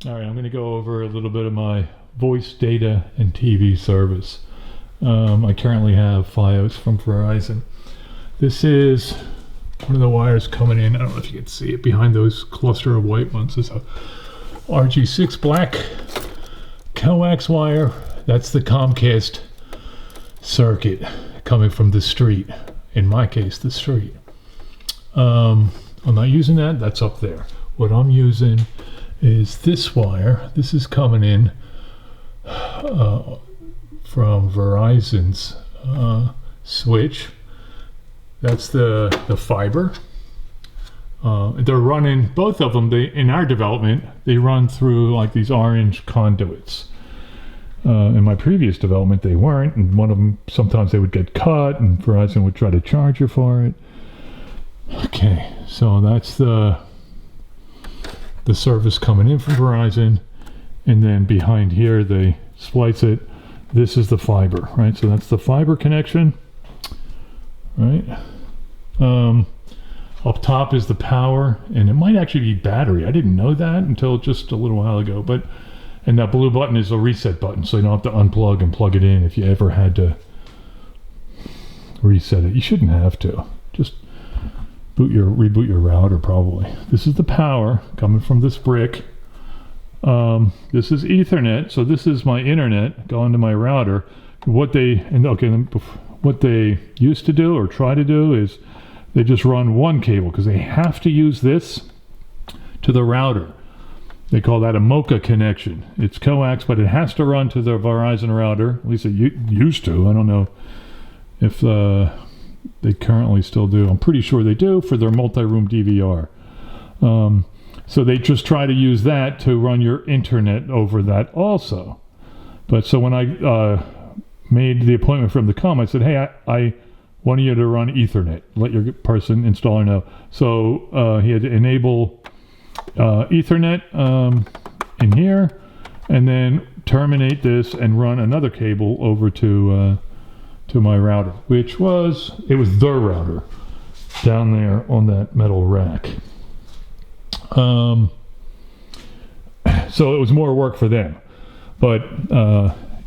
All right, I'm going to go over a little bit of my voice data and TV service. I currently have Fios from Verizon. This is one of the wires coming in. I don't know if you can see it behind those cluster of white ones. It's a RG6 black coax wire. That's the Comcast circuit coming from the street. In my case, the street. I'm not using that. That's up there. What I'm using is this wire. This is coming in from Verizon's switch. That's the fiber. They're running, both of them, in our development, they run through like these orange conduits. In my previous development, they weren't, and one of them, sometimes they would get cut, and Verizon would try to charge you for it. Okay, so that's the service coming in from Verizon, and then behind here they splice it. This is the fiber, right? So that's the fiber connection, right? Up top is the power, and it might actually be battery. I didn't know that until just a little while ago, and that blue button is a reset button, so you don't have to unplug and plug it in if you ever had to reset it. You shouldn't have to. Just reboot your router probably. This is the power coming from this brick. This is Ethernet, so this is my internet going to my router. What they used to do or try to do is they just run one cable because they have to use this to the router. They call that a MoCA connection. It's coax, but it has to run to the Verizon router. At least it used to. I don't know if they currently still do. I'm pretty sure they do for their multi-room DVR. So they just try to use that to run your internet over that also. But so when I made the appointment from the com, I said, hey, I want you to run Ethernet. Let your person installer know. So he had to enable Ethernet in here, and then terminate this and run another cable over to my router, it was the router down there on that metal rack. So it was more work for them, but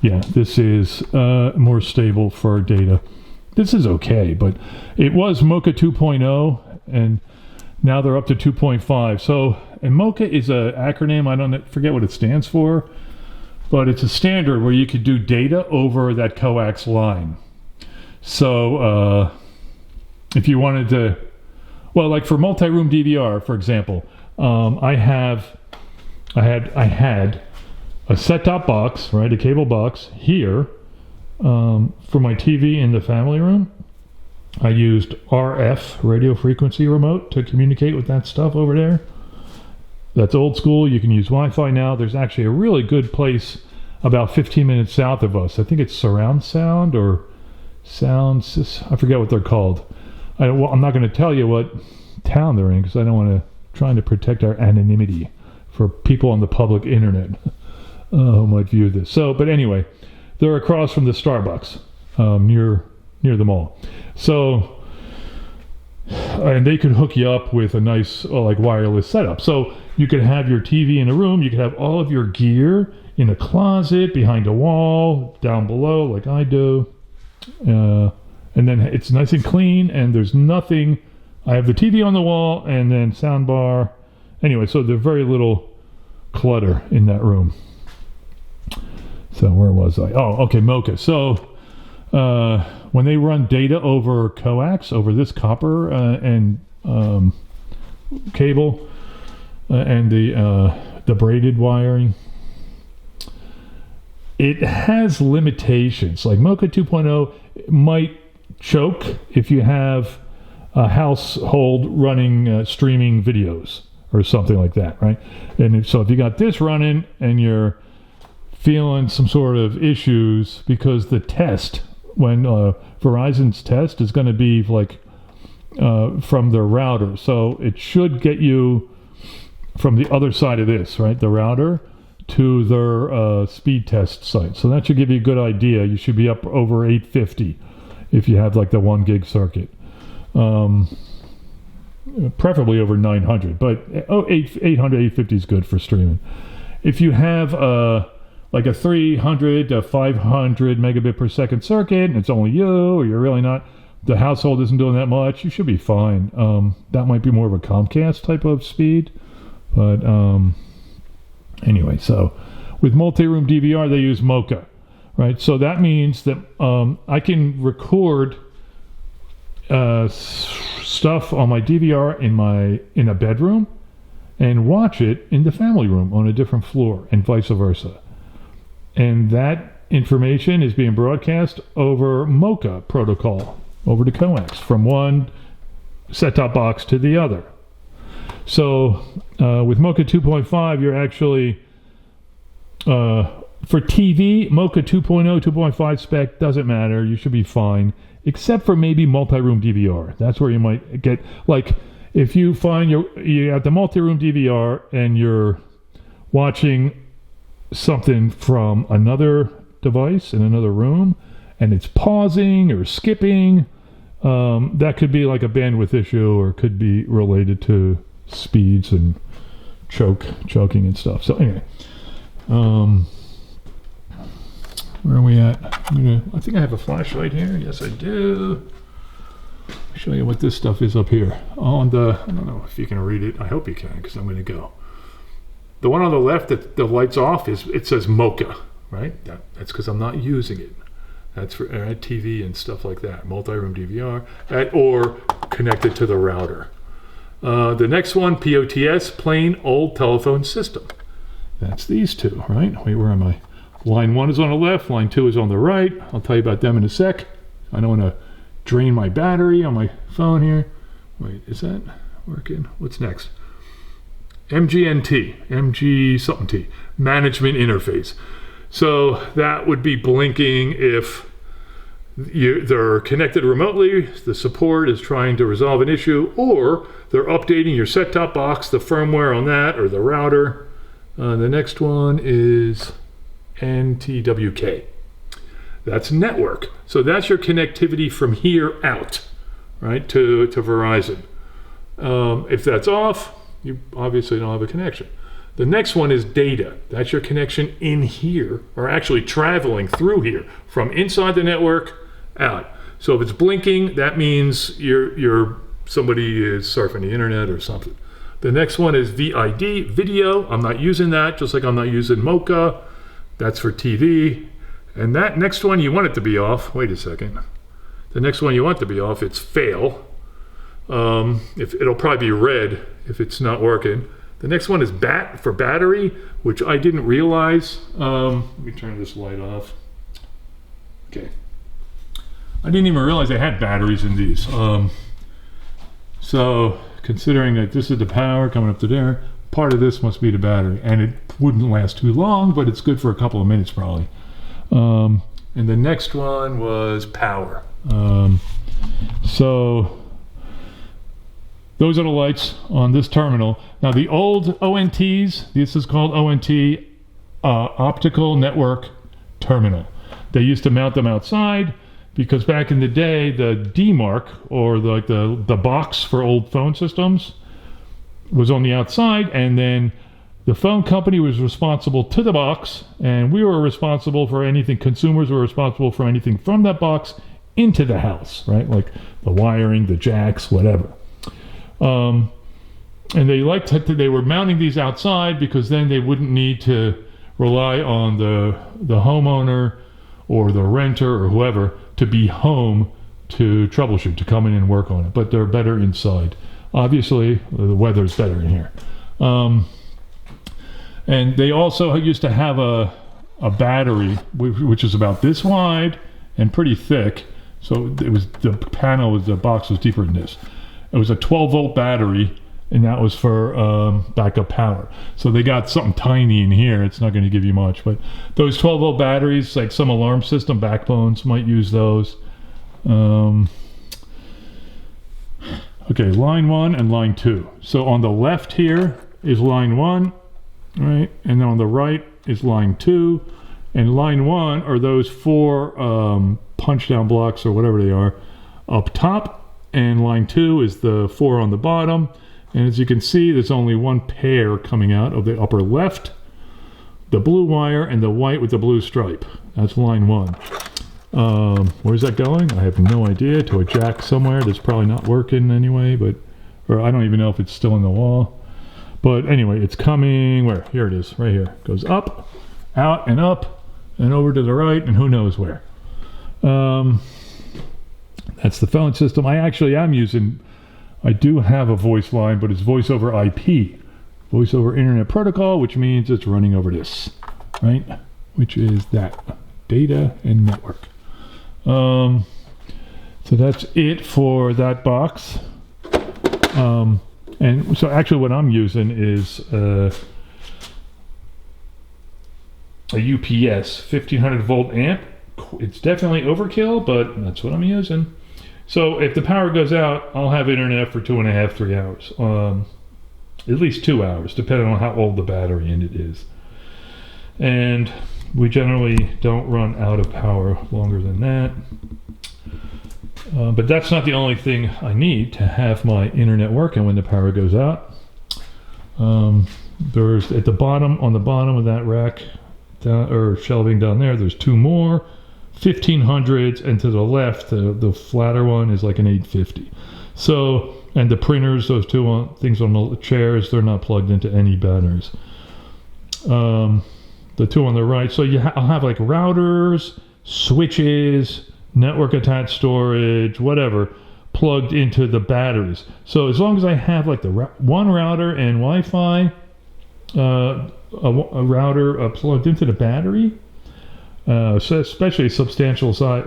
yeah, this is more stable for data. This is okay, but it was MoCA 2.0, and now they're up to 2.5. So, and MoCA is an acronym. I forget what it stands for, but it's a standard where you could do data over that coax line. So if you wanted to, well, like for multi-room DVR, for example, I had a set-top box, right, a cable box here for my TV in the family room. I used RF, radio frequency remote, to communicate with that stuff over there. That's old school. You can use Wi-Fi now. There's actually a really good place about 15 minutes south of us. I think it's Surround Sound or Sounds. I forget what they're called. I'm not going to tell you what town they're in because I don't want to. Trying to protect our anonymity for people on the public internet who might view this. So, but anyway, they're across from the Starbucks near the mall. So, and they could hook you up with a nice like wireless setup. So you could have your TV in a room. You could have all of your gear in a closet, behind a wall, down below, like I do. And then it's nice and clean, and there's nothing. I have the TV on the wall, and then sound bar. Anyway, so there's very little clutter in that room. So where was I? Oh, okay, MoCA. So when they run data over coax, over this copper and cable, and the braided wiring, it has limitations. Like MoCA 2.0 might choke if you have a household running streaming videos or something like that, right? And so if you got this running and you're feeling some sort of issues because the test, when Verizon's test is going to be like from their router, so it should get you from the other side of this, right, the router, to their speed test site. So that should give you a good idea. You should be up over 850 if you have like the 1 gig circuit. Preferably over 900, but 800, 850 is good for streaming. if you have like a 300 to 500 megabit per second circuit, and it's only you, or you're really not, the household isn't doing that much, you should be fine. That might be more of a Comcast type of speed, but anyway, so with multi-room DVR, they use MoCA, right? So that means that I can record stuff on my DVR in a bedroom and watch it in the family room on a different floor, and vice versa. And that information is being broadcast over MoCA protocol, over the coax, from one set-top box to the other. So with MoCA 2.5, you're actually, for TV, MoCA 2.0, 2.5 spec doesn't matter. You should be fine, except for maybe multi-room DVR. That's where you might get, like, if you find you have the multi-room DVR and you're watching something from another device in another room and it's pausing or skipping, that could be like a bandwidth issue, or could be related to speeds and choking and stuff. So anyway, where are we at? I think I have a flashlight here. Yes, I do. I'll show you what this stuff is up here on the, I don't know if you can read it. I hope you can, because I'm going to go. The one on the left that the light's off, it says MoCA, right? That's because I'm not using it. That's for TV and stuff like that, multi-room DVR, or connected to the router. The next one, POTS, plain old telephone system. That's these two, right? Wait, where am I? Line 1 is on the left, line 2 is on the right. I'll tell you about them in a sec. I don't want to drain my battery on my phone here. Wait, is that working? What's next? MG something T, management interface. So that would be blinking if they're connected remotely, the support is trying to resolve an issue, or they're updating your set-top box, the firmware on that, or the router. The next one is NTWK. That's network. So that's your connectivity from here out, right, to Verizon. If that's off, you obviously don't have a connection. The next one is data. That's your connection in here, or actually traveling through here, from inside the network out. So if it's blinking, that means somebody is surfing the internet or something. The next one is VID, video. I'm not using that, just like I'm not using MoCA. That's for TV. And that next one, you want it to be off. Wait a second. The next one you want to be off, it's fail. It'll probably be red if it's not working. The next one is BAT for battery, which I didn't realize. Let me turn this light off. Okay. I didn't even realize they had batteries in these. So considering that this is the power coming up to there, part of this must be the battery. And it wouldn't last too long, but it's good for a couple of minutes probably. And the next one was power. So those are the lights on this terminal. Now the old ONTs, this is called ONT, optical network terminal. They used to mount them outside because back in the day, the DMARC, or the box for old phone systems, was on the outside, and then the phone company was responsible to the box, and we were responsible for anything, consumers were responsible for anything from that box into the house, right? Like the wiring, the jacks, whatever. And they were mounting these outside because then they wouldn't need to rely on the homeowner or the renter or whoever to be home to troubleshoot, to come in and work on it. But they're better inside. Obviously, the weather's better in here. And they also used to have a battery, which is about this wide and pretty thick. So it was the box was deeper than this. It was a 12-volt battery, and that was for backup power. So they got something tiny in here. It's not going to give you much, but those 12-volt batteries, like some alarm system backbones, might use those. Okay, line 1 and line 2. So on the left here is line 1, right? And then on the right is line 2. And line 1 are those 4 punch-down blocks or whatever they are up top. And line 2 is the 4 on the bottom. And as you can see, there's only one pair coming out of the upper left. the blue wire and the white with the blue stripe. That's line 1. Where's that going? I have no idea. To a jack somewhere that's probably not working anyway, or I don't even know if it's still in the wall. But anyway, it's coming where? Here it is, right here. Goes up, out, and up, and over to the right, and who knows where. That's the phone system. I do have a voice line, but it's voice over IP, voice over Internet Protocol, which means it's running over this, right? Which is that, data and network. So that's it for that box. And so actually what I'm using is a UPS 1500 volt amp. It's definitely overkill, but that's what I'm using. So if the power goes out, I'll have internet for 2.5, 3 hours. At least 2 hours, depending on how old the battery in it is. And we generally don't run out of power longer than that. But that's not the only thing I need to have my internet working when the power goes out. There's at the bottom, on the bottom of that rack, or shelving down there, there's 2 more 1500s, and to the left, the flatter one is like an 850. So, and the printers, those 2 things on the chairs, they're not plugged into any batteries. The 2 on the right, so I'll have like routers, switches, network attached storage, whatever, plugged into the batteries. So as long as I have like the one router and Wi-Fi, a router plugged into the battery, so especially a substantial size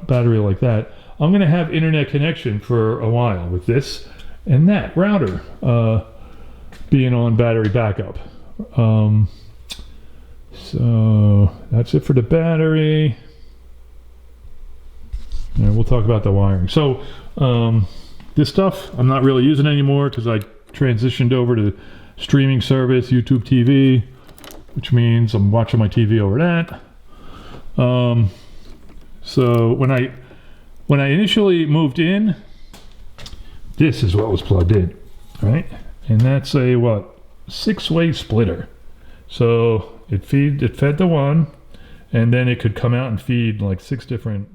battery like that, I'm going to have internet connection for a while with this and that router being on battery backup. So that's it for the battery. And we'll talk about the wiring. So this stuff I'm not really using anymore because I transitioned over to streaming service, YouTube TV, which means I'm watching my TV over that. So when I initially moved in, this is what was plugged in, right? And that's a 6-way splitter. So it fed the one, and then it could come out and feed like 6 different